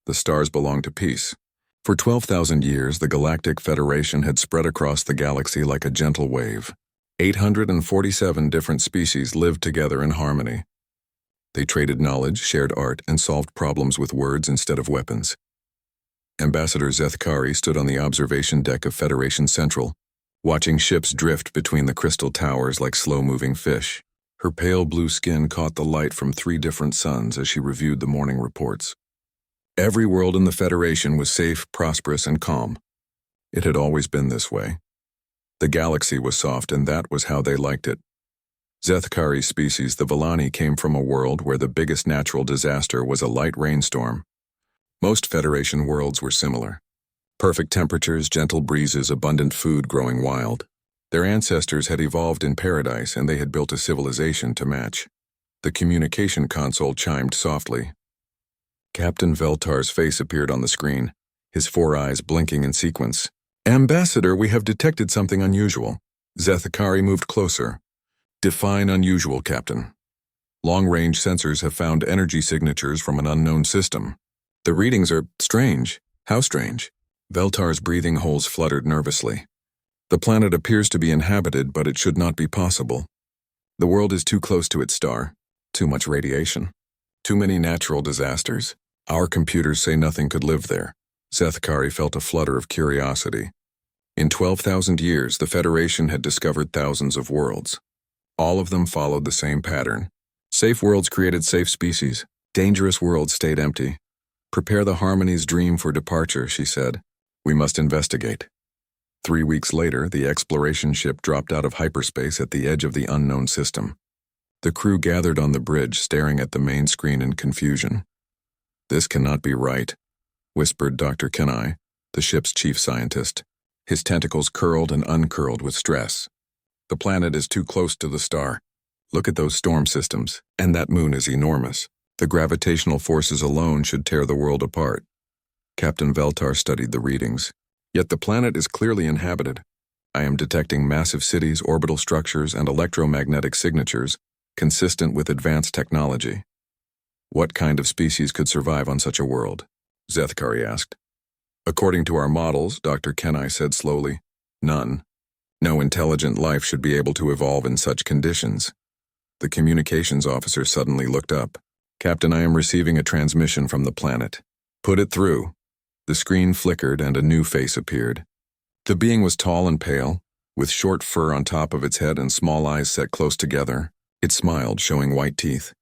The stars belong to peace. For 12,000 years, the Galactic Federation had spread across the galaxy like a gentle wave. 847 different species lived together in harmony. They traded knowledge, shared art, and solved problems with words instead of weapons. Ambassador Zethkari stood on the observation deck of Federation Central, watching ships drift between the crystal towers like slow-moving fish. Her pale blue skin caught the light from 3 different suns as she reviewed the morning reports. Every world in the Federation was safe, prosperous, and calm. It had always been this way. The galaxy was soft, and that was how they liked it. Zethkari's species, the Villani, came from a world where the biggest natural disaster was a light rainstorm. Most Federation worlds were similar. Perfect temperatures, gentle breezes, abundant food growing wild. Their ancestors had evolved in paradise, and they had built a civilization to match. The communication console chimed softly. Captain Veltar's face appeared on the screen, his 4 eyes blinking in sequence. "Ambassador, we have detected something unusual." Zethkari moved closer. "Define unusual, Captain." "Long-range sensors have found energy signatures from an unknown system. The readings are strange." "How strange?" Veltar's breathing holes fluttered nervously. "The planet appears to be inhabited, but it should not be possible. The world is too close to its star. Too much radiation. Too many natural disasters. Our computers say nothing could live there." Zethkari felt a flutter of curiosity. In 12,000 years, the Federation had discovered thousands of worlds. All of them followed the same pattern. Safe worlds created safe species. Dangerous worlds stayed empty. "Prepare the Harmony's dream for departure," she said. "We must investigate." 3 weeks later, the exploration ship dropped out of hyperspace at the edge of the unknown system. The crew gathered on the bridge, staring at the main screen in confusion. "This cannot be right," whispered Dr. Kenai, the ship's chief scientist. His tentacles curled and uncurled with stress. "The planet is too close to the star. Look at those storm systems, and that moon is enormous. The gravitational forces alone should tear the world apart." Captain Veltar studied the readings. "Yet the planet is clearly inhabited. I am detecting massive cities, orbital structures, and electromagnetic signatures, consistent with advanced technology." "What kind of species could survive on such a world?" Zethkari asked. "According to our models," Dr. Kenai said slowly, "none. No intelligent life should be able to evolve in such conditions." The communications officer suddenly looked up. "Captain, I am receiving a transmission from the planet." "Put it through." The screen flickered and a new face appeared. The being was tall and pale, with short fur on top of its head and small eyes set close together. It smiled, showing white teeth.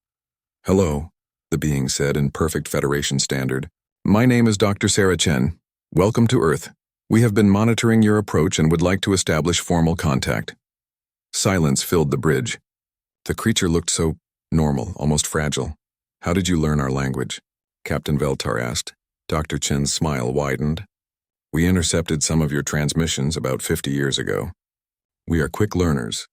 "Hello," the being said in perfect Federation standard. "My name is Dr. Sarah Chen. Welcome to Earth. We have been monitoring your approach and would like to establish formal contact." Silence filled the bridge. The creature looked so normal, almost fragile. "How did you learn our language?" Captain Veltar asked. Dr. Chen's smile widened. "We intercepted some of your transmissions about 50 years ago. We are quick learners.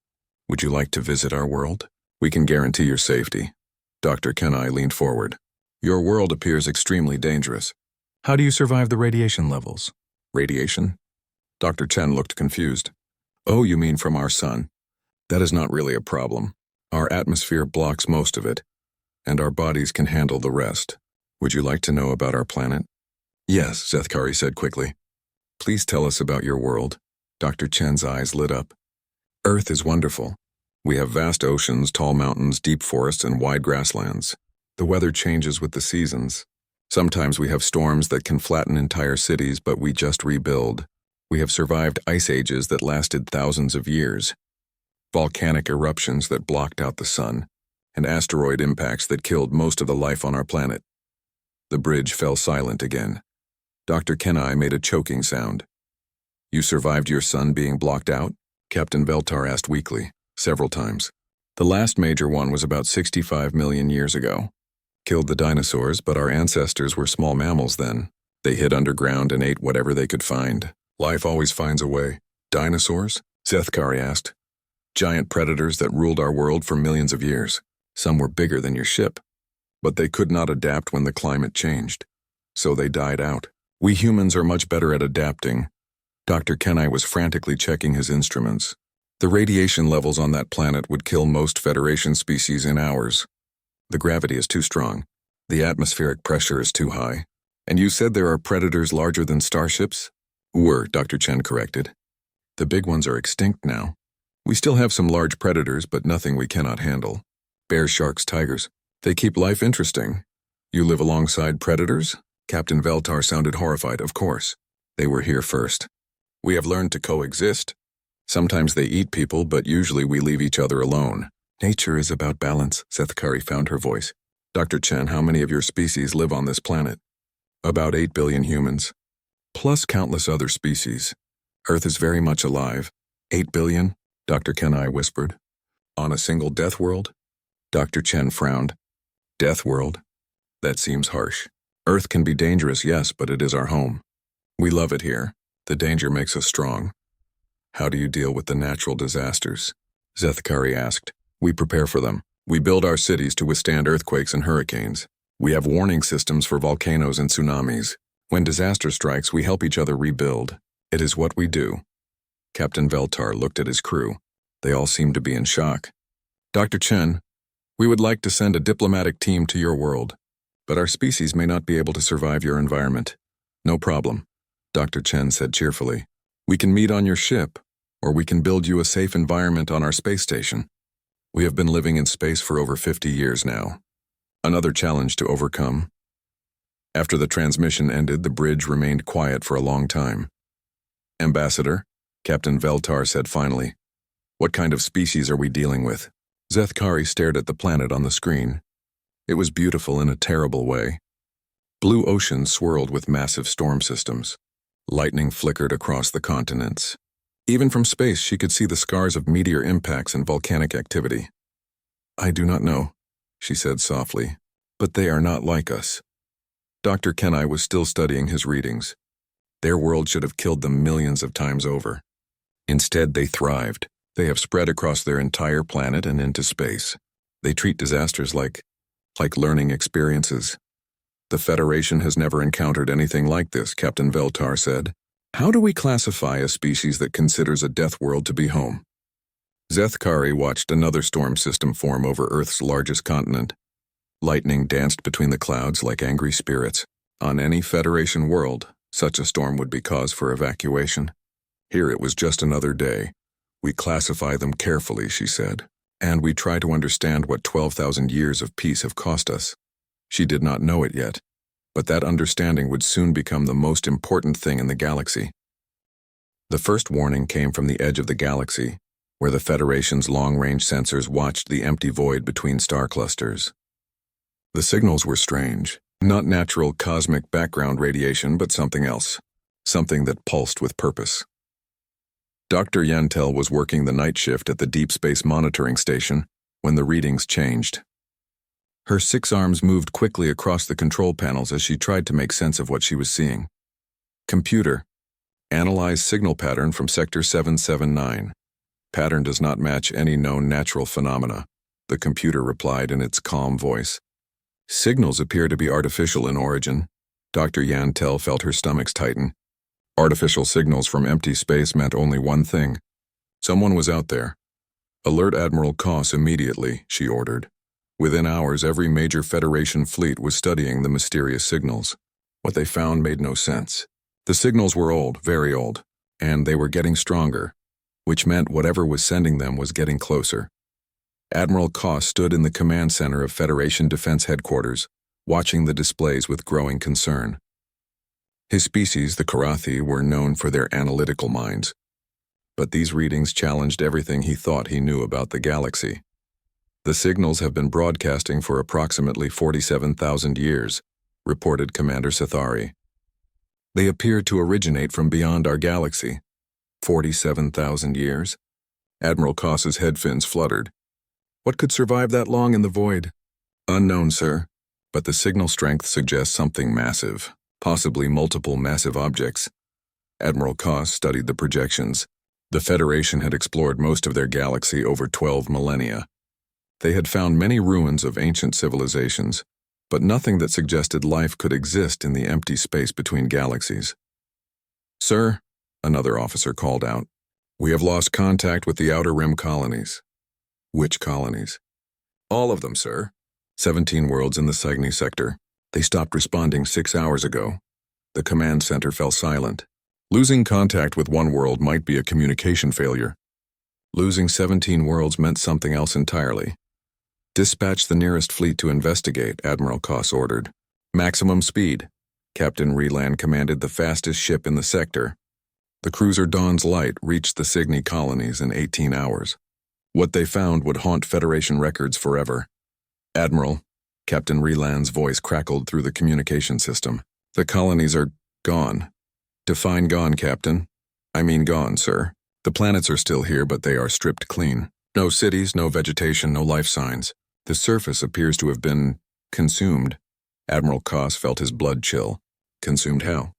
Would you like to visit our world? We can guarantee your safety." Dr. Kenai leaned forward. "Your world appears extremely dangerous. How do you survive the radiation levels?" "Radiation?" Dr. Chen looked confused. "Oh, you mean from our sun? That is not really a problem. Our atmosphere blocks most of it, and our bodies can handle the rest. Would you like to know about our planet?" "Yes," Zethkari said quickly. "Please tell us about your world." Dr. Chen's eyes lit up. "Earth is wonderful. We have vast oceans, tall mountains, deep forests, and wide grasslands. The weather changes with the seasons. Sometimes we have storms that can flatten entire cities, but we just rebuild. We have survived ice ages that lasted thousands of years, volcanic eruptions that blocked out the sun, and asteroid impacts that killed most of the life on our planet." The bridge fell silent again. Dr. Kenai made a choking sound. "You survived your sun being blocked out?" Captain Veltar asked weakly, several times. "The last major one was about 65 million years ago. Killed the dinosaurs, but our ancestors were small mammals then. They hid underground and ate whatever they could find. Life always finds a way." "Dinosaurs?" Zethkari asked. "Giant predators that ruled our world for millions of years. Some were bigger than your ship, but they could not adapt when the climate changed. So they died out. We humans are much better at adapting." Dr. Kenai was frantically checking his instruments. "The radiation levels on that planet would kill most Federation species in hours. The gravity is too strong. The atmospheric pressure is too high. And you said there are predators larger than starships? Were, Dr. Chen corrected. The big ones are extinct now. We still have some large predators, but nothing we cannot handle. Bears, sharks, tigers. They keep life interesting. You live alongside predators? Captain Veltar sounded horrified. Of course. They were here first. We have learned to coexist. Sometimes they eat people, but usually we leave each other alone. Nature is about balance, Sethkari found her voice. Dr. Chen, how many of your species live on this planet? About 8 billion humans, plus countless other species. Earth is very much alive. 8 billion? Dr. Kenai whispered. On a single death world? Dr. Chen frowned. Death world? That seems harsh. Earth can be dangerous, yes, but it is our home. We love it here. The danger makes us strong. How do you deal with the natural disasters? Zethkari asked. We prepare for them. We build our cities to withstand earthquakes and hurricanes. We have warning systems for volcanoes and tsunamis. When disaster strikes, we help each other rebuild. It is what we do. Captain Veltar looked at his crew. They all seemed to be in shock. Dr. Chen, we would like to send a diplomatic team to your world, but our species may not be able to survive your environment. No problem, Dr. Chen said cheerfully. We can meet on your ship, or we can build you a safe environment on our space station. We have been living in space for over 50 years now. Another challenge to overcome. After the transmission ended, the bridge remained quiet for a long time. Ambassador, Captain Veltar said finally, what kind of species are we dealing with? Zethkari stared at the planet on the screen. It was beautiful in a terrible way. Blue oceans swirled with massive storm systems. Lightning flickered across the continents. Even from space, she could see the scars of meteor impacts and volcanic activity. I do not know, she said softly, but they are not like us. Dr. Kenai was still studying his readings. Their world should have killed them millions of times over. Instead, they thrived. They have spread across their entire planet and into space. They treat disasters like learning experiences. The Federation has never encountered anything like this, Captain Veltar said. How do we classify a species that considers a death world to be home? Zethkari watched another storm system form over Earth's largest continent. Lightning danced between the clouds like angry spirits. On any Federation world, such a storm would be cause for evacuation. Here it was just another day. We classify them carefully, she said, and we try to understand what 12,000 years of peace have cost us. She did not know it yet, but that understanding would soon become the most important thing in the galaxy. The first warning came from the edge of the galaxy, where the Federation's long-range sensors watched the empty void between star clusters. The signals were strange, not natural cosmic background radiation, but something else, something that pulsed with purpose. Dr. Yantel was working the night shift at the Deep Space Monitoring Station when the readings changed. Her 6 arms moved quickly across the control panels as she tried to make sense of what she was seeing. Computer, analyze signal pattern from Sector 779. Pattern does not match any known natural phenomena, the computer replied in its calm voice. Signals appear to be artificial in origin. Dr. Yantel felt her stomachs tighten. Artificial signals from empty space meant only one thing. Someone was out there. Alert Admiral Koss immediately, she ordered. Within hours, every major Federation fleet was studying the mysterious signals. What they found made no sense. The signals were old, very old, and they were getting stronger, which meant whatever was sending them was getting closer. Admiral Koss stood in the command center of Federation Defense Headquarters, watching the displays with growing concern. His species, the Karathi, were known for their analytical minds, but these readings challenged everything he thought he knew about the galaxy. The signals have been broadcasting for approximately 47,000 years, reported Commander Sethari. They appear to originate from beyond our galaxy. 47,000 years? Admiral Koss's head fins fluttered. What could survive that long in the void? Unknown, sir, but the signal strength suggests something massive, possibly multiple massive objects. Admiral Koss studied the projections. The Federation had explored most of their galaxy over 12 millennia. They had found many ruins of ancient civilizations, but nothing that suggested life could exist in the empty space between galaxies. Sir, another officer called out, we have lost contact with the Outer Rim colonies. Which colonies? All of them, sir. 17 worlds in the Cygni sector. They stopped responding 6 hours ago. The command center fell silent. Losing contact with one world might be a communication failure. Losing 17 worlds meant something else entirely. Dispatch the nearest fleet to investigate, Admiral Koss ordered. Maximum speed. Captain Reland commanded the fastest ship in the sector. The cruiser Dawn's Light reached the Cygni colonies in 18 hours. What they found would haunt Federation records forever. Admiral, Captain Reland's voice crackled through the communication system. The colonies are gone. Define gone, Captain. I mean gone, sir. The planets are still here, but they are stripped clean. No cities, no vegetation, no life signs. The surface appears to have been consumed. Admiral Koss felt his blood chill. Consumed how?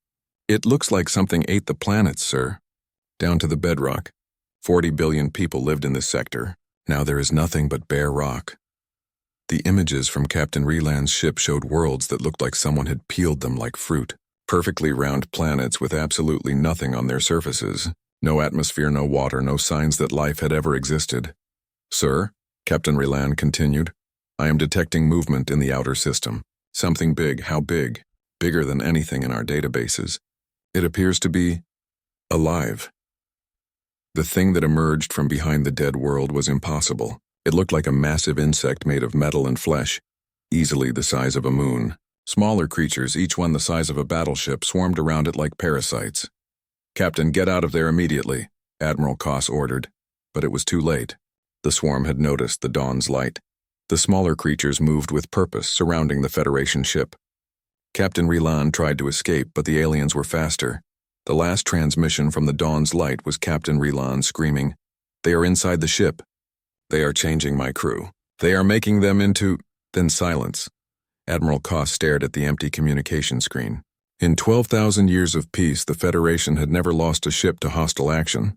It looks like something ate the planets, sir. Down to the bedrock. 40 billion people lived in this sector. Now there is nothing but bare rock. The images from Captain Reland's ship showed worlds that looked like someone had peeled them like fruit. Perfectly round planets with absolutely nothing on their surfaces. No atmosphere, no water, no signs that life had ever existed. Sir, Captain Reland continued, I am detecting movement in the outer system. Something big. How big? Bigger than anything in our databases. It appears to be alive. The thing that emerged from behind the dead world was impossible. It looked like a massive insect made of metal and flesh, easily the size of a moon. Smaller creatures, each one the size of a battleship, swarmed around it like parasites. Captain, get out of there immediately, Admiral Koss ordered. But it was too late. The swarm had noticed the Dawn's Light. The smaller creatures moved with purpose, surrounding the Federation ship. Captain Reland tried to escape, but the aliens were faster. The last transmission from the Dawn's Light was Captain Reland screaming, They are inside the ship. They are changing my crew. They are making them into... Then silence. Admiral Koss stared at the empty communication screen. In 12,000 years of peace, the Federation had never lost a ship to hostile action.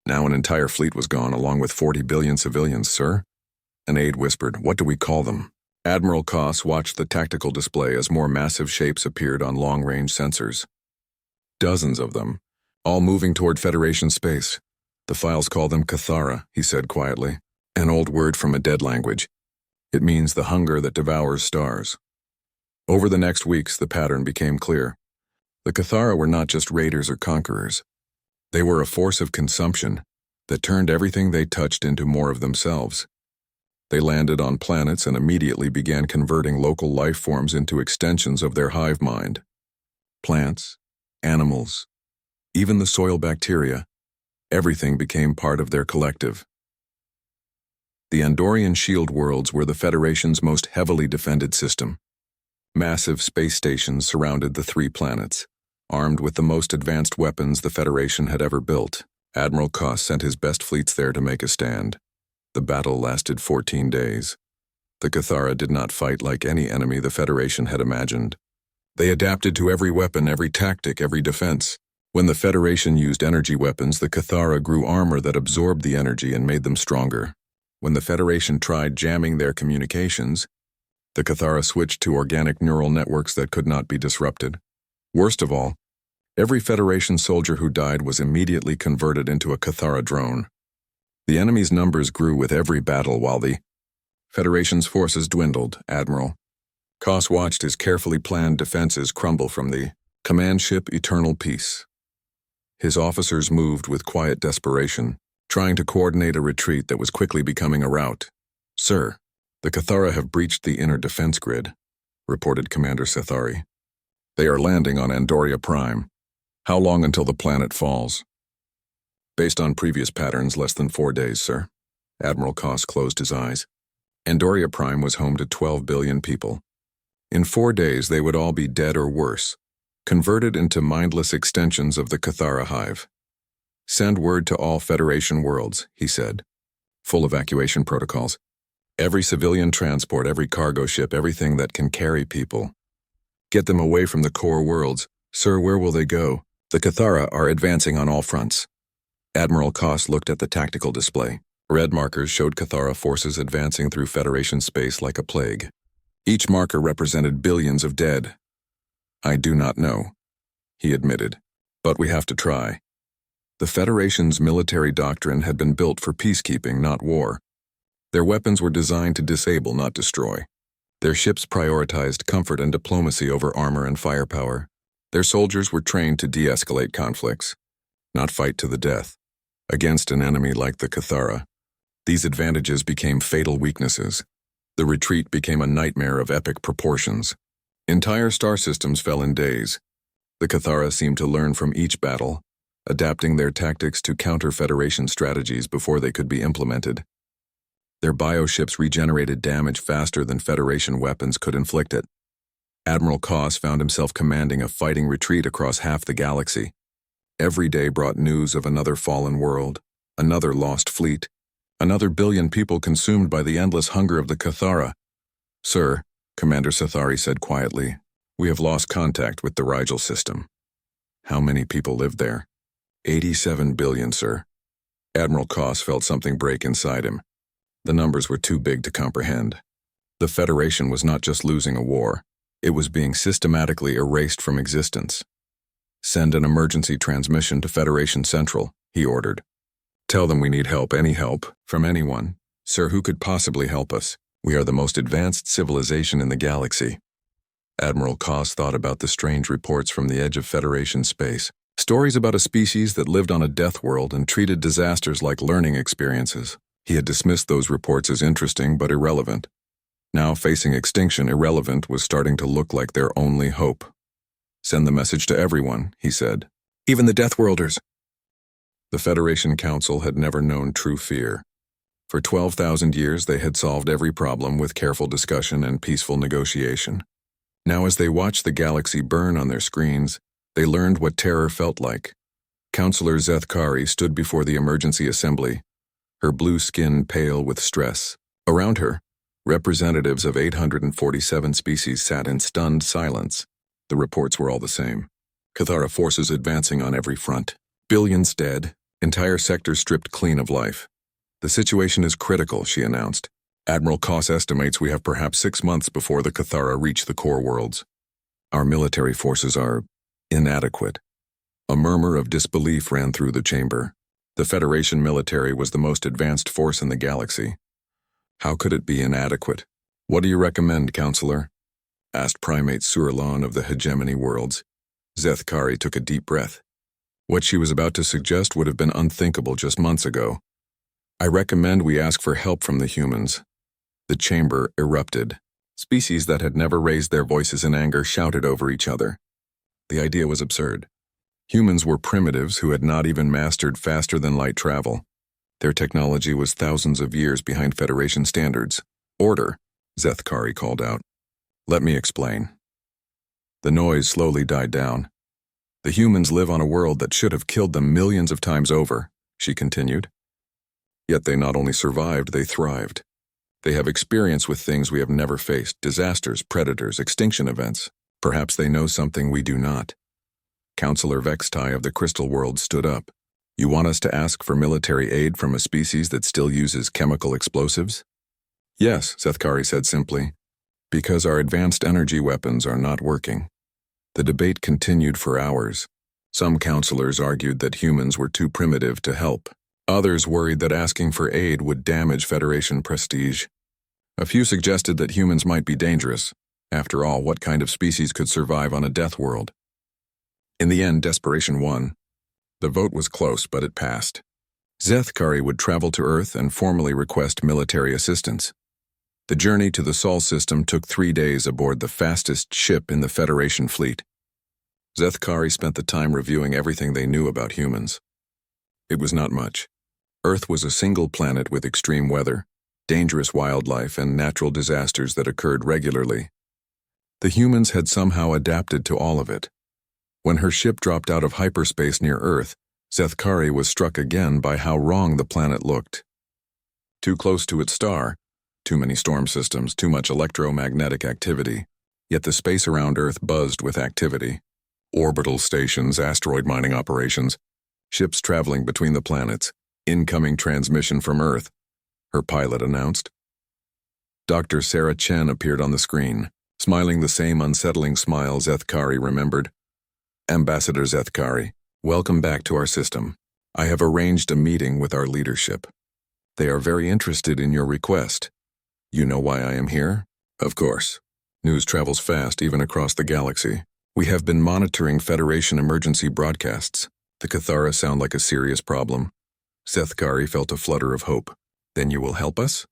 Now an entire fleet was gone, along with 40 billion civilians, sir. An aide whispered, What do we call them? Admiral Koss watched the tactical display as more massive shapes appeared on long-range sensors. Dozens of them, all moving toward Federation space. The files call them Cathara, he said quietly. An old word from a dead language. It means the hunger that devours stars. Over the next weeks, the pattern became clear. The Cathara were not just raiders or conquerors. They were a force of consumption that turned everything they touched into more of themselves. They landed on planets and immediately began converting local life forms into extensions of their hive mind. Plants, animals, even the soil bacteria, everything became part of their collective. The Andorian shield worlds were the Federation's most heavily defended system. Massive space stations surrounded the 3 planets, armed with the most advanced weapons the Federation had ever built. Admiral Koss sent his best fleets there to make a stand. The battle lasted 14 days. The Cathara did not fight like any enemy the Federation had imagined. They adapted to every weapon, every tactic, every defense. When the Federation used energy weapons, the Cathara grew armor that absorbed the energy and made them stronger. When the Federation tried jamming their communications, the Cathara switched to organic neural networks that could not be disrupted. Worst of all, every Federation soldier who died was immediately converted into a Cathara drone. The enemy's numbers grew with every battle while the Federation's forces dwindled, Admiral. Koss watched his carefully planned defenses crumble from the command ship Eternal Peace. His officers moved with quiet desperation, trying to coordinate a retreat that was quickly becoming a rout. Sir, the Cathara have breached the inner defense grid, reported Commander Sethari. They are landing on Andoria Prime. How long until the planet falls? Based on previous patterns, less than 4 days, sir. Admiral Koss closed his eyes. Andoria Prime was home to 12 billion people. In 4 days, they would all be dead or worse, converted into mindless extensions of the Cathara hive. Send word to all Federation worlds, he said. Full evacuation protocols. Every civilian transport, every cargo ship, everything that can carry people. Get them away from the core worlds. Sir, where will they go? The Cathara are advancing on all fronts. Admiral Koss looked at the tactical display. Red markers showed Cathara forces advancing through Federation space like a plague. Each marker represented billions of dead. I do not know, he admitted, but we have to try. The Federation's military doctrine had been built for peacekeeping, not war. Their weapons were designed to disable, not destroy. Their ships prioritized comfort and diplomacy over armor and firepower. Their soldiers were trained to de-escalate conflicts, not fight to the death, against an enemy like the Cathara. These advantages became fatal weaknesses. The retreat became a nightmare of epic proportions. Entire star systems fell in days. The Cathara seemed to learn from each battle, adapting their tactics to counter Federation strategies before they could be implemented. Their bioships regenerated damage faster than Federation weapons could inflict it. Admiral Koss found himself commanding a fighting retreat across half the galaxy. Every day brought news of another fallen world, another lost fleet, another billion people consumed by the endless hunger of the Cathara. "Sir," Commander Sathari said quietly, "we have lost contact with the Rigel system." "How many people live there?" 87 billion, sir." Admiral Koss felt something break inside him. The numbers were too big to comprehend. The Federation was not just losing a war, it was being systematically erased from existence. "Send an emergency transmission to Federation Central," he ordered. "Tell them we need help, any help, from anyone. Sir, who could possibly help us? We are the most advanced civilization in the galaxy." Admiral Koss thought about the strange reports from the edge of Federation space. Stories about a species that lived on a death world and treated disasters like learning experiences. He had dismissed those reports as interesting but irrelevant. Now, facing extinction, irrelevant was starting to look like their only hope. "Send the message to everyone," he said. "Even the Deathworlders." The Federation Council had never known true fear. For 12,000 years they had solved every problem with careful discussion and peaceful negotiation. Now as they watched the galaxy burn on their screens, they learned what terror felt like. Counselor Zethkari stood before the emergency assembly, her blue skin pale with stress. Around her, representatives of 847 species sat in stunned silence. The reports were all the same. Cathara forces advancing on every front. Billions dead, entire sectors stripped clean of life. "The situation is critical," she announced. "Admiral Koss estimates we have perhaps 6 months before the Cathara reach the core worlds. Our military forces are inadequate." A murmur of disbelief ran through the chamber. The Federation military was the most advanced force in the galaxy. How could it be inadequate? "What do you recommend, Counselor?" asked Primate Surlon of the Hegemony worlds. Zethkari took a deep breath. What she was about to suggest would have been unthinkable just months ago. "I recommend we ask for help from the humans." The chamber erupted. Species that had never raised their voices in anger shouted over each other. The idea was absurd. Humans were primitives who had not even mastered faster-than-light travel. Their technology was thousands of years behind Federation standards. "Order," Zethkari called out. "Let me explain." The noise slowly died down. "The humans live on a world that should have killed them millions of times over," she continued. "Yet they not only survived, they thrived. They have experience with things we have never faced, disasters, predators, extinction events. Perhaps they know something we do not." Counselor Vextai of the Crystal World stood up. "You want us to ask for military aid from a species that still uses chemical explosives?" "Yes," Zethkari said simply, "because our advanced energy weapons are not working." The debate continued for hours. Some counselors argued that humans were too primitive to help. Others worried that asking for aid would damage Federation prestige. A few suggested that humans might be dangerous. After all, what kind of species could survive on a death world? In the end, desperation won. The vote was close, but it passed. Zethkari would travel to Earth and formally request military assistance. The journey to the Sol system took 3 days aboard the fastest ship in the Federation fleet. Zethkari spent the time reviewing everything they knew about humans. It was not much. Earth was a single planet with extreme weather, dangerous wildlife, and natural disasters that occurred regularly. The humans had somehow adapted to all of it. When her ship dropped out of hyperspace near Earth, Zethkari was struck again by how wrong the planet looked. Too close to its star, too many storm systems, too much electromagnetic activity, yet the space around Earth buzzed with activity. Orbital stations, asteroid mining operations, ships traveling between the planets, incoming transmission from Earth, her pilot announced. Dr. Sarah Chen appeared on the screen, smiling the same unsettling smile Zethkari remembered. "Ambassador Zethkari, welcome back to our system. I have arranged a meeting with our leadership. They are very interested in your request. You know why I am here? Of course. News travels fast even across the galaxy. We have been monitoring Federation emergency broadcasts. The Cathara sound like a serious problem. Sethkari felt a flutter of hope. Then you will help us?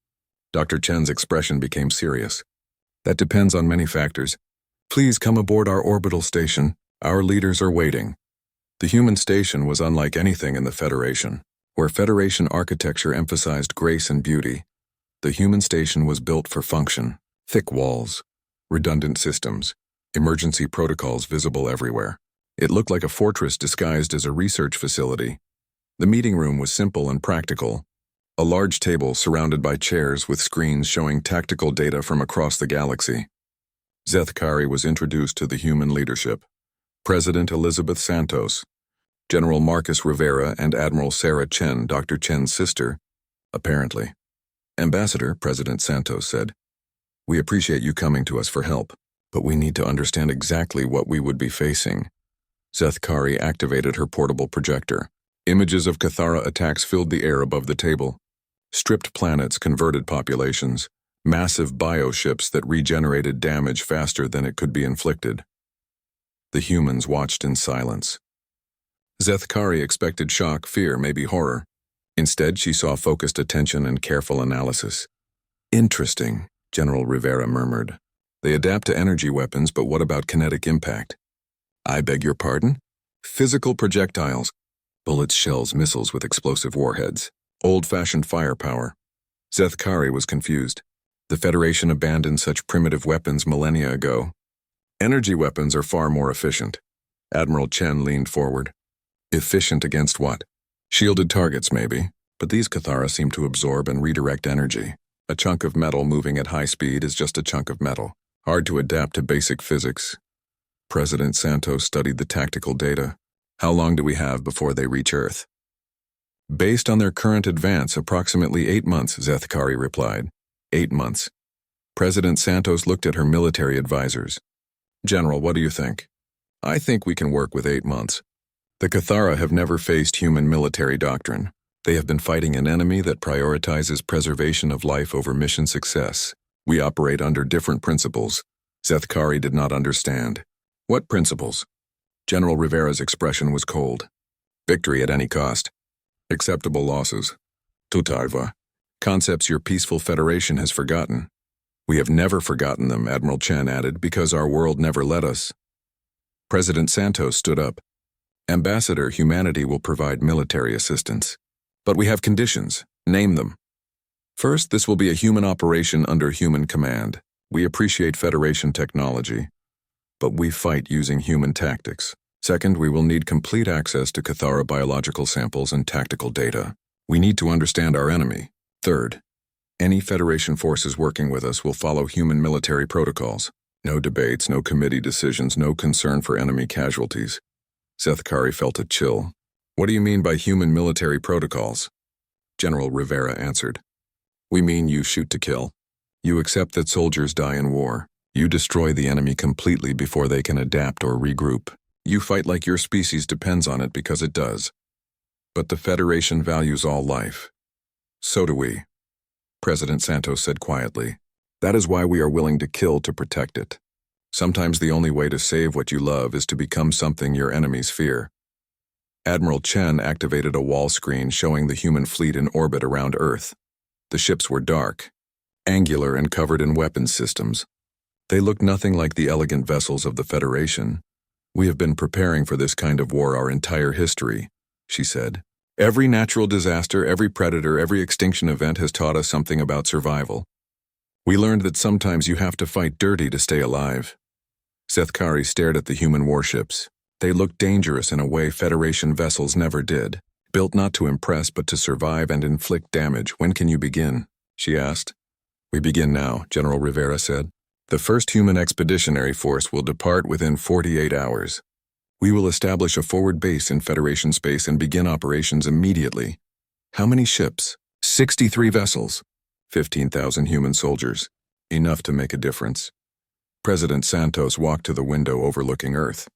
Dr. Chen's expression became serious. That depends on many factors. Please come aboard our orbital station. Our leaders are waiting. The human station was unlike anything in the Federation. Where Federation architecture emphasized grace and beauty, the human station was built for function. Thick walls, redundant systems, emergency protocols visible everywhere. It looked like a fortress disguised as a research facility. The meeting room was simple and practical. A large table surrounded by chairs with screens showing tactical data from across the galaxy. Sethkari was introduced to the human leadership. President Elizabeth Santos, General Marcus Rivera and Admiral Sarah Chen, Dr. Chen's sister, apparently. Ambassador, President Santos said, "We appreciate you coming to us for help, but we need to understand exactly what we would be facing." Sethkari activated her portable projector. Images of Cathara attacks filled the air above the table. Stripped planets, converted populations, massive bioships that regenerated damage faster than it could be inflicted. The humans watched in silence. Sethkari expected shock, fear, maybe horror. Instead, she saw focused attention and careful analysis. "Interesting," General Rivera murmured. "They adapt to energy weapons, but what about kinetic impact?" "I beg your pardon?" "Physical projectiles. Bullets, shells, missiles with explosive warheads. Old-fashioned firepower." Sethkari was confused. The Federation abandoned such primitive weapons millennia ago. "Energy weapons are far more efficient." Admiral Chen leaned forward. "Efficient against what?" "Shielded targets, maybe, but these Cathara seem to absorb and redirect energy. A chunk of metal moving at high speed is just a chunk of metal. Hard to adapt to basic physics." President Santos studied the tactical data. "How long do we have before they reach Earth?" "Based on their current advance, approximately 8 months, Sethkari replied. 8 months. President Santos looked at her military advisors. "General, what do you think?" "I think we can work with 8 months. The Cathara have never faced human military doctrine. They have been fighting an enemy that prioritizes preservation of life over mission success. We operate under different principles." Sethkari did not understand. "What principles?" General Rivera's expression was cold. "Victory at any cost. Acceptable losses. Tutarva. Concepts your peaceful Federation has forgotten." "We have never forgotten them," Admiral Chen added, "because our world never let us." President Santos stood up. "Ambassador, humanity will provide military assistance. But we have conditions. Name them." "First, this will be a human operation under human command. We appreciate Federation technology, but we fight using human tactics. Second, we will need complete access to Cathara biological samples and tactical data. We need to understand our enemy. Third, any Federation forces working with us will follow human military protocols. No debates, no committee decisions, no concern for enemy casualties." Sethkari felt a chill. "What do you mean by human military protocols?" General Rivera answered. "We mean you shoot to kill. You accept that soldiers die in war. You destroy the enemy completely before they can adapt or regroup. You fight like your species depends on it because it does. But the Federation values all life. So do we," President Santos said quietly. "That is why we are willing to kill to protect it. Sometimes the only way to save what you love is to become something your enemies fear." Admiral Chen activated a wall screen showing the human fleet in orbit around Earth. The ships were dark, angular and covered in weapons systems. They looked nothing like the elegant vessels of the Federation. "We have been preparing for this kind of war our entire history," she said. "Every natural disaster, every predator, every extinction event has taught us something about survival. We learned that sometimes you have to fight dirty to stay alive." Sethkari stared at the human warships. They looked dangerous in a way Federation vessels never did. Built not to impress but to survive and inflict damage. "When can you begin?" she asked. "We begin now," General Rivera said. "The first human expeditionary force will depart within 48 hours. We will establish a forward base in Federation space and begin operations immediately." "How many ships?" 63 vessels. 15,000 human soldiers. Enough to make a difference. President Santos walked to the window overlooking Earth.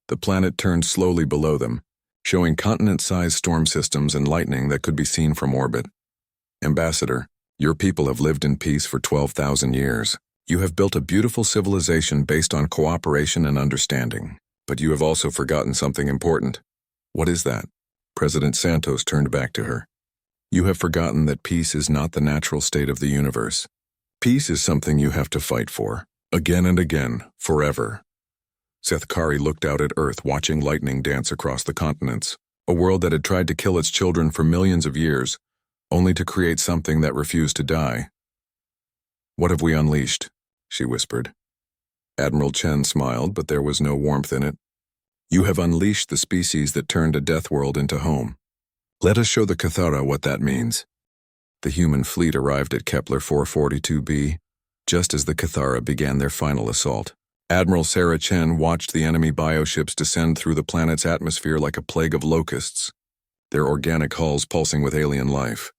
The planet turned slowly below them, showing continent-sized storm systems and lightning that could be seen from orbit. "Ambassador, your people have lived in peace for 12,000 years. You have built a beautiful civilization based on cooperation and understanding, but you have also forgotten something important. What is that? President Santos turned back to her. You have forgotten that peace is not the natural state of the universe. Peace is something you have to fight for, again and again, forever. Sethkari looked out at Earth, watching lightning dance across the continents, a world that had tried to kill its children for millions of years, only to create something that refused to die. What have we unleashed? She whispered. Admiral Chen smiled, but there was no warmth in it. You have unleashed the species that turned a death world into home. Let us show the Cathara what that means. The human fleet arrived at Kepler 442b, just as the Cathara began their final assault. Admiral Sarah Chen watched the enemy bioships descend through the planet's atmosphere like a plague of locusts, their organic hulls pulsing with alien life.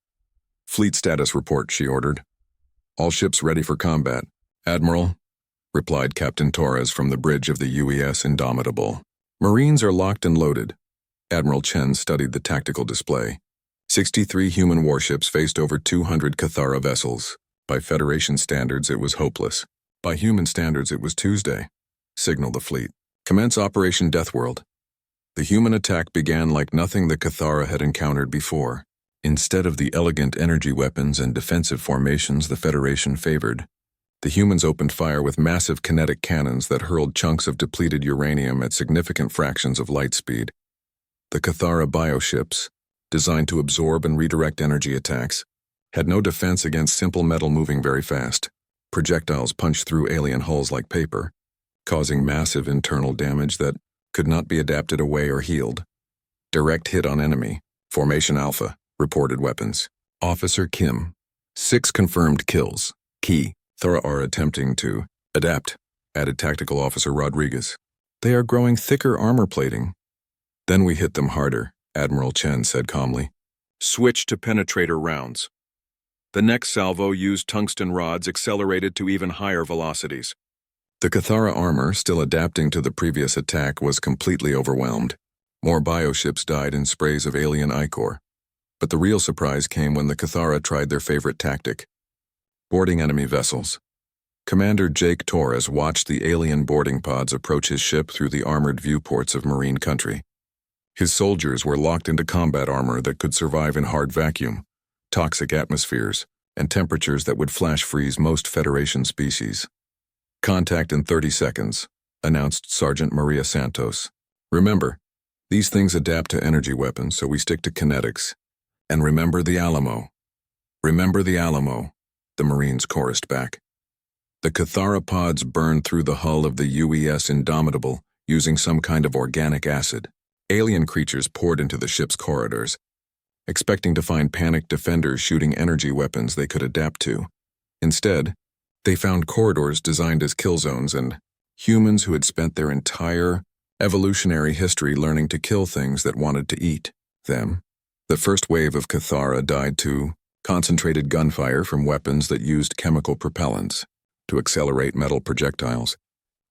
Fleet status report, she ordered. All ships ready for combat, Admiral, replied Captain Torres from the bridge of the UES Indomitable. Marines are locked and loaded. Admiral Chen studied the tactical display. 63 human warships faced over 200 Cathara vessels. By Federation standards, it was hopeless. By human standards, it was Tuesday. Signal the fleet. Commence Operation Deathworld. The human attack began like nothing the Cathara had encountered before. Instead of the elegant energy weapons and defensive formations the Federation favored, the humans opened fire with massive kinetic cannons that hurled chunks of depleted uranium at significant fractions of light speed. The Cathara bioships, designed to absorb and redirect energy attacks, had no defense against simple metal moving very fast. Projectiles punched through alien hulls like paper, causing massive internal damage that could not be adapted away or healed. Direct hit on enemy. Formation Alpha. Reported weapons. Officer Kim. 6 confirmed kills. Key. Thora are attempting to adapt, added Tactical Officer Rodriguez. They are growing thicker armor plating. Then we hit them harder, Admiral Chen said calmly. Switch to penetrator rounds. The next salvo used tungsten rods accelerated to even higher velocities. The Cathara armor, still adapting to the previous attack, was completely overwhelmed. More bioships died in sprays of alien ichor. But the real surprise came when the Cathara tried their favorite tactic: boarding enemy vessels. Commander Jake Torres watched the alien boarding pods approach his ship through the armored viewports of marine country. His soldiers were locked into combat armor that could survive in hard vacuum, toxic atmospheres, and temperatures that would flash freeze most Federation species. Contact in 30 seconds, announced Sergeant Maria Santos. Remember, these things adapt to energy weapons, so we stick to kinetics. And remember the Alamo. Remember the Alamo, the Marines chorused back. The Cathara pods burned through the hull of the UES Indomitable using some kind of organic acid. Alien creatures poured into the ship's corridors, expecting to find panicked defenders shooting energy weapons they could adapt to. Instead, they found corridors designed as kill zones and humans who had spent their entire evolutionary history learning to kill things that wanted to eat them. The first wave of Cathara died to concentrated gunfire from weapons that used chemical propellants to accelerate metal projectiles.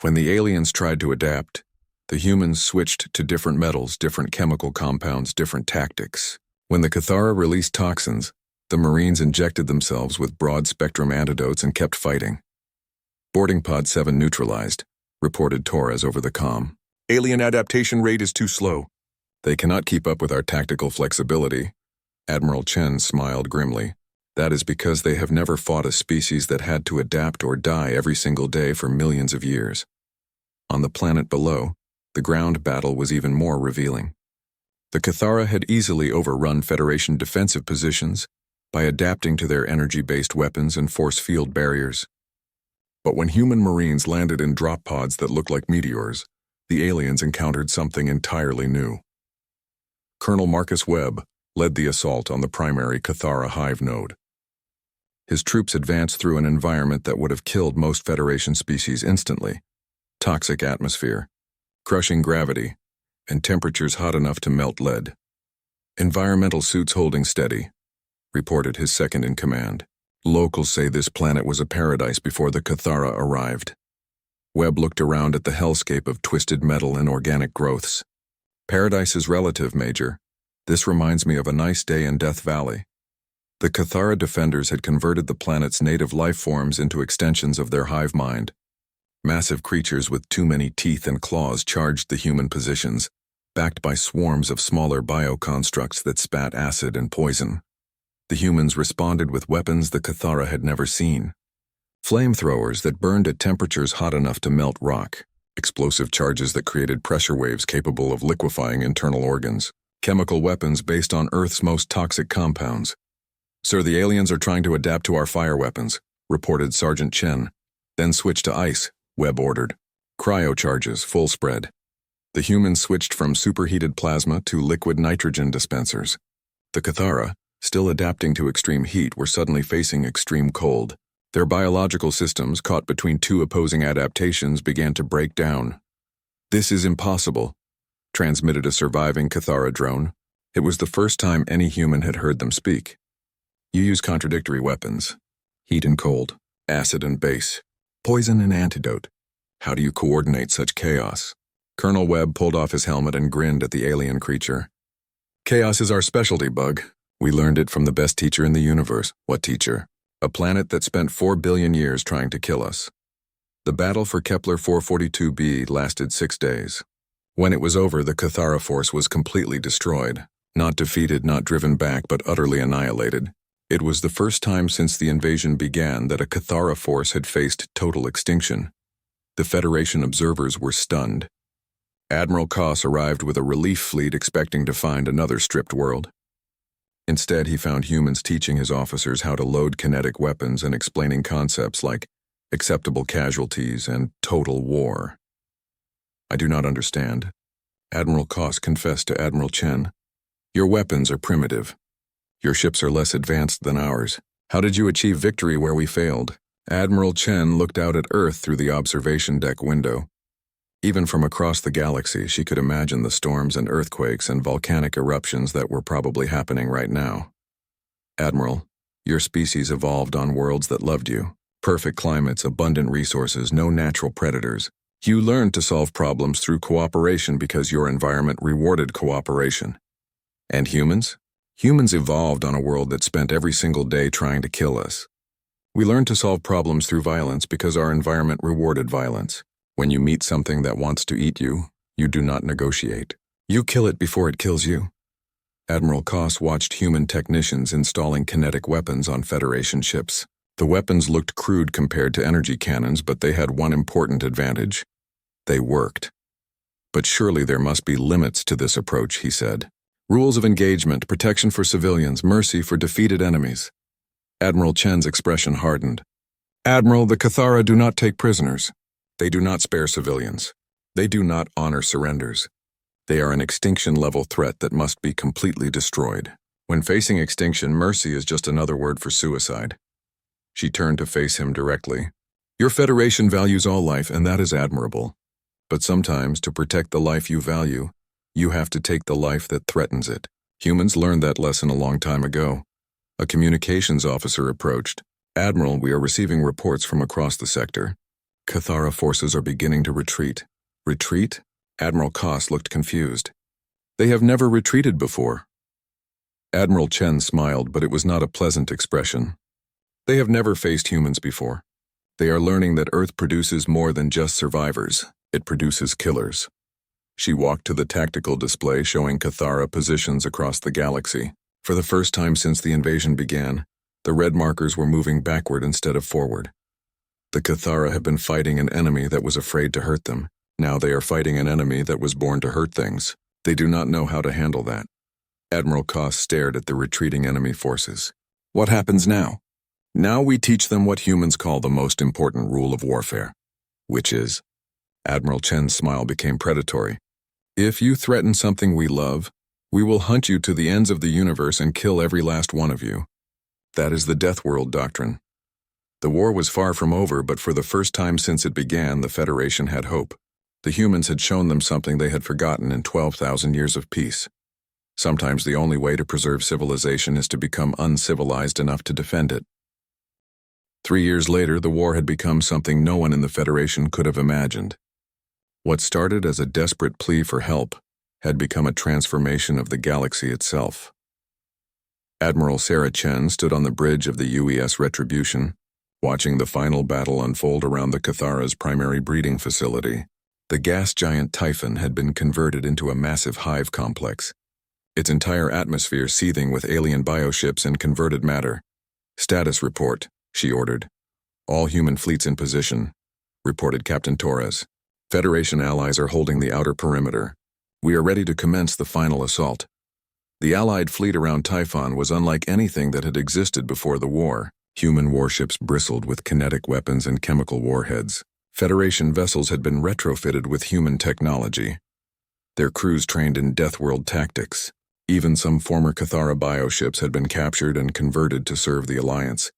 When the aliens tried to adapt, the humans switched to different metals, different chemical compounds, different tactics. When the Cathara released toxins, the Marines injected themselves with broad-spectrum antidotes and kept fighting. Boarding Pod 7 neutralized, reported Torres over the comm. Alien adaptation rate is too slow. They cannot keep up with our tactical flexibility. Admiral Chen smiled grimly. That is because they have never fought a species that had to adapt or die every single day for millions of years. On the planet below, the ground battle was even more revealing. The Cathara had easily overrun Federation defensive positions by adapting to their energy-based weapons and force field barriers. But when human Marines landed in drop pods that looked like meteors, the aliens encountered something entirely new. Colonel Marcus Webb led the assault on the primary Cathara hive node. His troops advanced through an environment that would have killed most Federation species instantly. Toxic atmosphere, crushing gravity, and temperatures hot enough to melt lead. Environmental suits holding steady, reported his second-in-command. Locals say this planet was a paradise before the Cathara arrived. Webb looked around at the hellscape of twisted metal and organic growths. Paradise is relative, Major. This reminds me of a nice day in Death Valley. The Cathara defenders had converted the planet's native life forms into extensions of their hive mind. Massive creatures with too many teeth and claws charged the human positions, backed by swarms of smaller bioconstructs that spat acid and poison. The humans responded with weapons the Cathara had never seen. Flamethrowers that burned at temperatures hot enough to melt rock, explosive charges that created pressure waves capable of liquefying internal organs, chemical weapons based on Earth's most toxic compounds. "Sir, the aliens are trying to adapt to our fire weapons," reported Sergeant Chen. "Then switch to ice," Webb ordered. "Cryocharges, full spread." The humans switched from superheated plasma to liquid nitrogen dispensers. The Cathara, still adapting to extreme heat, were suddenly facing extreme cold. Their biological systems, caught between two opposing adaptations, began to break down. "This is impossible," transmitted a surviving Cathara drone. It was the first time any human had heard them speak. "You use contradictory weapons. Heat and cold, acid and base, poison and antidote. How do you coordinate such chaos?" Colonel Webb pulled off his helmet and grinned at the alien creature. "Chaos is our specialty, Bug. We learned it from the best teacher in the universe." "What teacher?" "A planet that spent 4 billion years trying to kill us." The battle for Kepler 442b lasted 6 days. When it was over, the Cathara force was completely destroyed. Not defeated, not driven back, but utterly annihilated. It was the first time since the invasion began that a Cathara force had faced total extinction. The Federation observers were stunned. Admiral Koss arrived with a relief fleet expecting to find another stripped world. Instead, he found humans teaching his officers how to load kinetic weapons and explaining concepts like acceptable casualties and total war. "I do not understand," Admiral Koss confessed to Admiral Chen. "Your weapons are primitive. Your ships are less advanced than ours. How did you achieve victory where we failed?" Admiral Chen looked out at Earth through the observation deck window. Even from across the galaxy, she could imagine the storms and earthquakes and volcanic eruptions that were probably happening right now. "Admiral, your species evolved on worlds that loved you. Perfect climates, abundant resources, no natural predators. You learned to solve problems through cooperation because your environment rewarded cooperation. And humans? Humans evolved on a world that spent every single day trying to kill us. We learned to solve problems through violence because our environment rewarded violence. When you meet something that wants to eat you, you do not negotiate. You kill it before it kills you." Admiral Koss watched human technicians installing kinetic weapons on Federation ships. The weapons looked crude compared to energy cannons, but they had one important advantage. They worked. "But surely there must be limits to this approach," he said. "Rules of engagement, protection for civilians, mercy for defeated enemies." Admiral Chen's expression hardened. "Admiral, the Cathara do not take prisoners. They do not spare civilians. They do not honor surrenders. They are an extinction-level threat that must be completely destroyed. When facing extinction, mercy is just another word for suicide." She turned to face him directly. "Your Federation values all life, and that is admirable. But sometimes, to protect the life you value, you have to take the life that threatens it. Humans learned that lesson a long time ago." A communications officer approached. "Admiral, we are receiving reports from across the sector. Cathara forces are beginning to retreat." "Retreat?" Admiral Koss looked confused. "They have never retreated before." Admiral Chen smiled, but it was not a pleasant expression. "They have never faced humans before. They are learning that Earth produces more than just survivors. It produces killers." She walked to the tactical display showing Cathara positions across the galaxy. For the first time since the invasion began, the red markers were moving backward instead of forward. The Cathara have been fighting an enemy that was afraid to hurt them. Now they are fighting an enemy that was born to hurt things. They do not know how to handle that. Admiral Koss stared at the retreating enemy forces. "What happens now?" "Now we teach them what humans call the most important rule of warfare." "Which is?" Admiral Chen's smile became predatory. "If you threaten something we love, we will hunt you to the ends of the universe and kill every last one of you. That is the Deathworld doctrine." The war was far from over, but for the first time since it began, the Federation had hope. The humans had shown them something they had forgotten in 12,000 years of peace. Sometimes the only way to preserve civilization is to become uncivilized enough to defend it. 3 years later, the war had become something no one in the Federation could have imagined. What started as a desperate plea for help had become a transformation of the galaxy itself. Admiral Sarah Chen stood on the bridge of the UES Retribution, watching the final battle unfold around the Cathara's primary breeding facility. The gas giant Typhon had been converted into a massive hive complex, its entire atmosphere seething with alien bioships and converted matter. "Status report," she ordered. "All human fleets in position," reported Captain Torres. "Federation allies are holding the outer perimeter. We are ready to commence the final assault." The Allied fleet around Typhon was unlike anything that had existed before the war. Human warships bristled with kinetic weapons and chemical warheads. Federation vessels had been retrofitted with human technology. Their crews trained in Deathworld tactics. Even some former Cathara bioships had been captured and converted to serve the Alliance.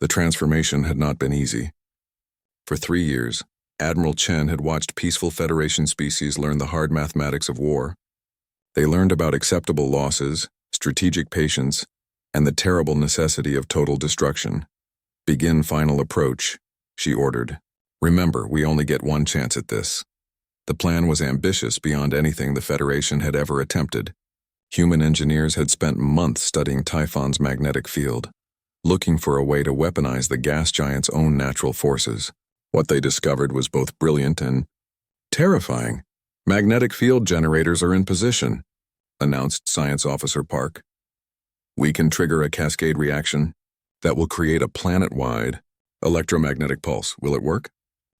The transformation had not been easy. For 3 years, Admiral Chen had watched peaceful Federation species learn the hard mathematics of war. They learned about acceptable losses, strategic patience, and the terrible necessity of total destruction. "Begin final approach," she ordered. "Remember, we only get one chance at this." The plan was ambitious beyond anything the Federation had ever attempted. Human engineers had spent months studying Typhon's magnetic field, looking for a way to weaponize the gas giant's own natural forces. What they discovered was both brilliant and terrifying. "Magnetic field generators are in position," announced Science Officer Park. "We can trigger a cascade reaction that will create a planet-wide electromagnetic pulse. Will it work?"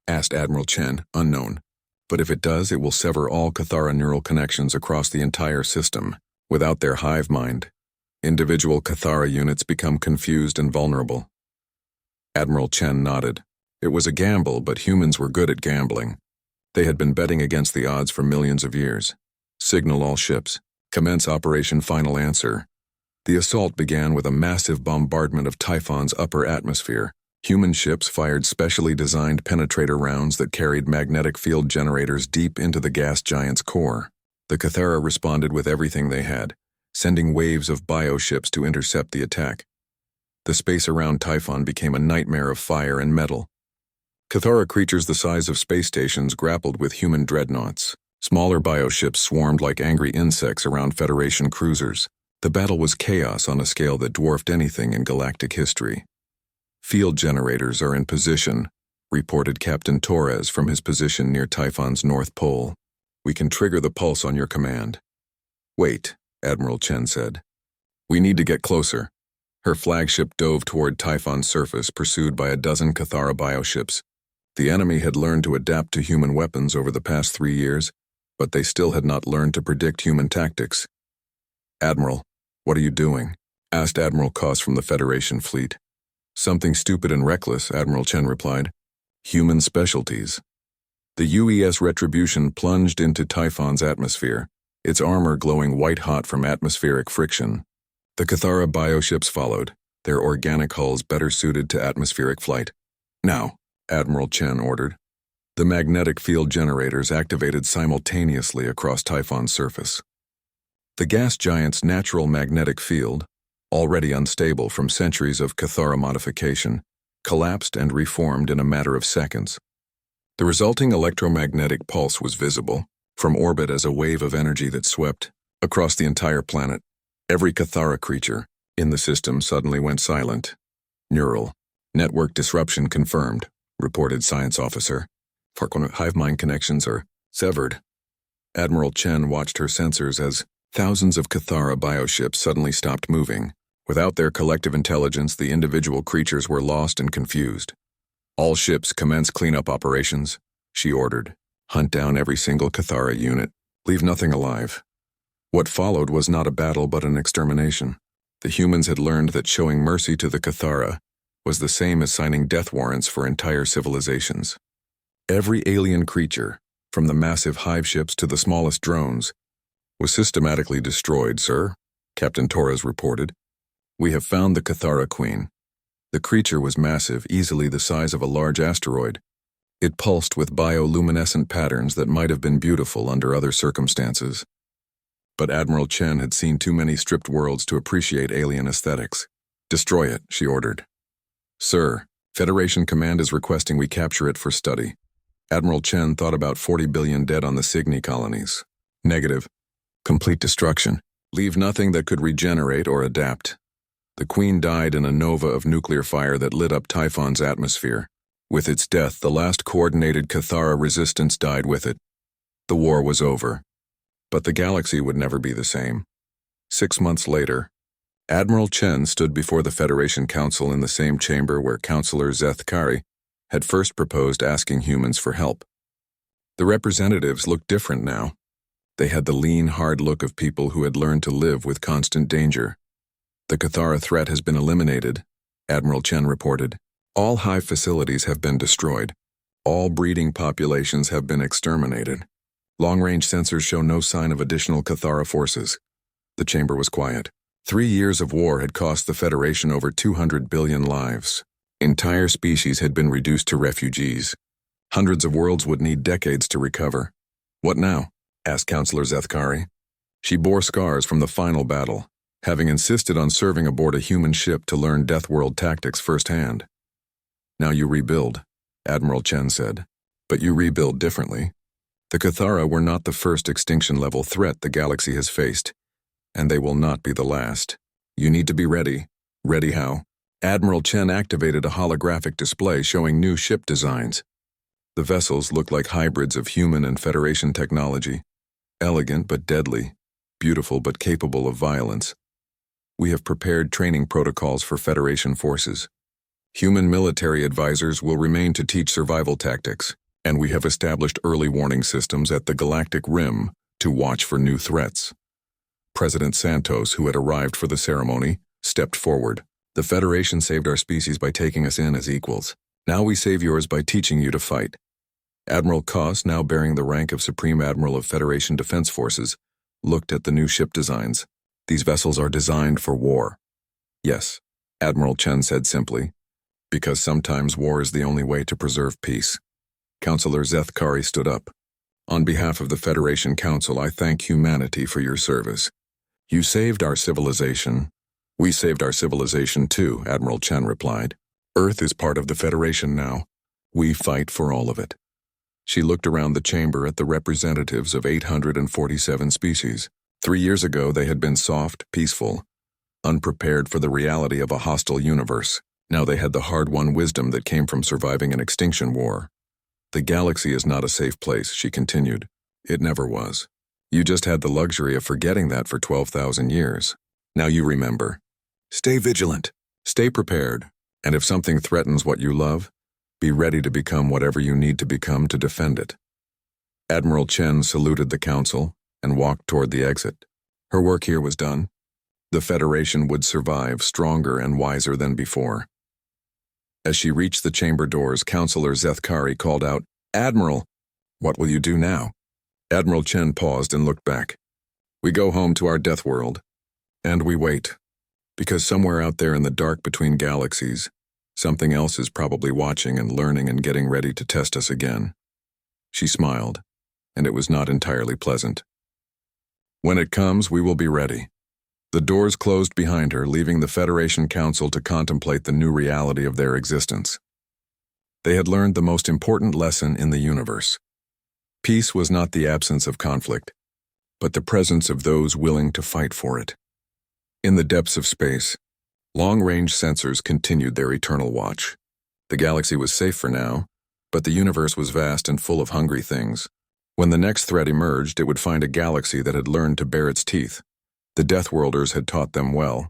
asked Admiral Chen, unknown. "But if it does, it will sever all Cathara neural connections across the entire system. Without their hive mind, individual Cathara units become confused and vulnerable." Admiral Chen nodded. It was a gamble, but humans were good at gambling. They had been betting against the odds for millions of years. "Signal all ships. Commence Operation Final Answer." The assault began with a massive bombardment of Typhon's upper atmosphere. Human ships fired specially designed penetrator rounds that carried magnetic field generators deep into the gas giant's core. The Cathara responded with everything they had, sending waves of bioships to intercept the attack. The space around Typhon became a nightmare of fire and metal. Cathara creatures the size of space stations grappled with human dreadnoughts. Smaller bioships swarmed like angry insects around Federation cruisers. The battle was chaos on a scale that dwarfed anything in galactic history. "Field generators are in position," reported Captain Torres from his position near Typhon's North Pole. "We can trigger the pulse on your command." "Wait," Admiral Chen said. "We need to get closer." Her flagship dove toward Typhon's surface, pursued by a dozen Cathara bioships. The enemy had learned to adapt to human weapons over the past 3 years, but they still had not learned to predict human tactics. "Admiral, what are you doing?" asked Admiral Koss from the Federation fleet. "Something stupid and reckless," Admiral Chen replied. "Human specialties." The UES Retribution plunged into Typhon's atmosphere, its armor glowing white-hot from atmospheric friction. The Cathara bioships followed, their organic hulls better suited to atmospheric flight. "Now," Admiral Chen ordered. The magnetic field generators activated simultaneously across Typhon's surface. The gas giant's natural magnetic field, already unstable from centuries of Cathara modification, collapsed and reformed in a matter of seconds. The resulting electromagnetic pulse was visible from orbit as a wave of energy that swept across the entire planet. Every Cathara creature in the system suddenly went silent. "Neural network disruption confirmed," reported Science Officer. "Hive mind connections are severed." Admiral Chen watched her sensors as thousands of Cathara bioships suddenly stopped moving. Without their collective intelligence, the individual creatures were lost and confused. "All ships commence cleanup operations," she ordered. "Hunt down every single Cathara unit. Leave nothing alive." What followed was not a battle but an extermination. The humans had learned that showing mercy to the Cathara was the same as signing death warrants for entire civilizations. Every alien creature, from the massive hive ships to the smallest drones, was systematically destroyed, sir, Captain Torres reported. "We have found the Cathara Queen." The creature was massive, easily the size of a large asteroid. It pulsed with bioluminescent patterns that might have been beautiful under other circumstances. But Admiral Chen had seen too many stripped worlds to appreciate alien aesthetics. "Destroy it," she ordered. "Sir, Federation Command is requesting we capture it for study." Admiral Chen thought about 40 billion dead on the Cygni colonies. "Negative. Complete destruction. Leave nothing that could regenerate or adapt. The Queen died in a nova of nuclear fire that lit up Typhon's atmosphere. With its death, the last coordinated Cathara resistance died with it. The war was over. But the galaxy would never be the same. 6 months later, Admiral Chen stood before the Federation Council in the same chamber where Councillor Zethkari had first proposed asking humans for help. The representatives looked different now. They had the lean, hard look of people who had learned to live with constant danger. The Cathara threat has been eliminated, Admiral Chen reported. All hive facilities have been destroyed. All breeding populations have been exterminated. Long-range sensors show no sign of additional Cathara forces. The chamber was quiet. 3 years of war had cost the Federation over 200 billion lives. Entire species had been reduced to refugees. Hundreds of worlds would need decades to recover. What now? Asked Councillor Zethkari. She bore scars from the final battle, having insisted on serving aboard a human ship to learn Deathworld tactics firsthand. Now you rebuild, Admiral Chen said. But you rebuild differently. The Cathara were not the first extinction-level threat the galaxy has faced, and they will not be the last. You need to be ready. Ready how? Admiral Chen activated a holographic display showing new ship designs. The vessels looked like hybrids of human and Federation technology. Elegant but deadly, beautiful but capable of violence. We have prepared training protocols for Federation forces. Human military advisors will remain to teach survival tactics, and we have established early warning systems at the Galactic Rim to watch for new threats. President Santos, who had arrived for the ceremony, stepped forward. The Federation saved our species by taking us in as equals. Now we save yours by teaching you to fight. Admiral Koss, now bearing the rank of Supreme Admiral of Federation Defense Forces, looked at the new ship designs. These vessels are designed for war. Yes, Admiral Chen said simply, because sometimes war is the only way to preserve peace. Councillor Zethkari stood up. On behalf of the Federation Council, I thank humanity for your service. You saved our civilization. We saved our civilization too, Admiral Chen replied. Earth is part of the Federation now. We fight for all of it. She looked around the chamber at the representatives of 847 species. 3 years ago, they had been soft, peaceful, unprepared for the reality of a hostile universe. Now they had the hard-won wisdom that came from surviving an extinction war. The galaxy is not a safe place, she continued. It never was. You just had the luxury of forgetting that for 12,000 years. Now you remember. Stay vigilant. Stay prepared. And if something threatens what you love, be ready to become whatever you need to become to defend it. Admiral Chen saluted the council and walked toward the exit. Her work here was done. The Federation would survive stronger and wiser than before. As she reached the chamber doors, Councillor Zethkari called out, Admiral, what will you do now? Admiral Chen paused and looked back. We go home to our death world. And we wait. Because somewhere out there in the dark between galaxies, something else is probably watching and learning and getting ready to test us again. She smiled, and it was not entirely pleasant. When it comes, we will be ready. The doors closed behind her, leaving the Federation Council to contemplate the new reality of their existence. They had learned the most important lesson in the universe. Peace was not the absence of conflict, but the presence of those willing to fight for it. In the depths of space, long-range sensors continued their eternal watch. The galaxy was safe for now, but the universe was vast and full of hungry things. When the next threat emerged, it would find a galaxy that had learned to bare its teeth. The Deathworlders had taught them well.